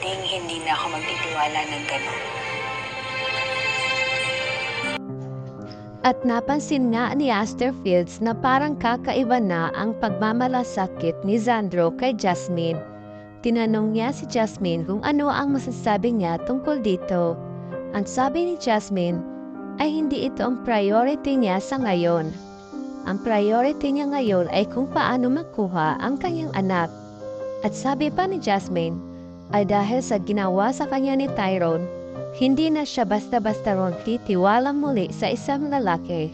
pwedeng hindi na ako magtitiwala ng gano'n. At napansin nga ni Aster Fields na parang kakaiba na ang pagmamalasakit ni Xandro kay Jasmine. Tinanong niya si Jasmine kung ano ang masasabi niya tungkol dito. Ang sabi ni Jasmine ay hindi ito ang priority niya sa ngayon. Ang priority niya ngayon ay kung paano makuha ang kanyang anak. At sabi pa ni Jasmine ay dahil sa ginawa sa kanya ni Tyrone, hindi na siya basta-basta ron titiwala muli sa isang lalaki.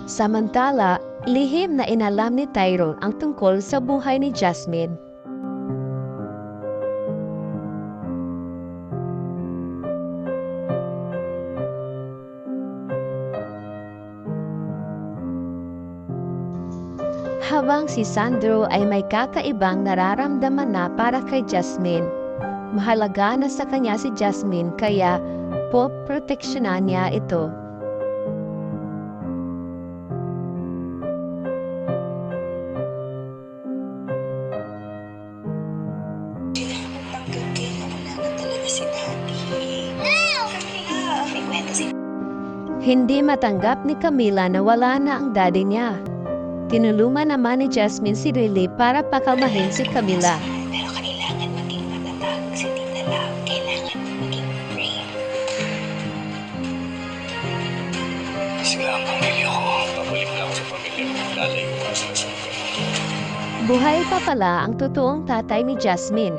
Samantala, lihim na inalam ni Tyrone ang tungkol sa buhay ni Jasmine. Habang si Xandro ay may kakaibang nararamdaman na para kay Jasmine. Mahalaga na sa kanya si Jasmine kaya poproteksyonan niya ito. Hindi matanggap ni Camila na wala na ang daddy niya. Tinulungan naman ni Jasmine si Riley para pakalmahin si Camila. Pero kailangan maging matatag si Tita Love. Kailangan maging brave. Sila ang pamilya ko. Pabalik lang sa pamilya ko. Lalayo ko sa Buhay pa pala ang totoong tatay ni Jasmine.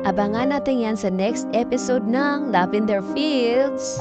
Abangan natin yan sa next episode ng Lavender Fields.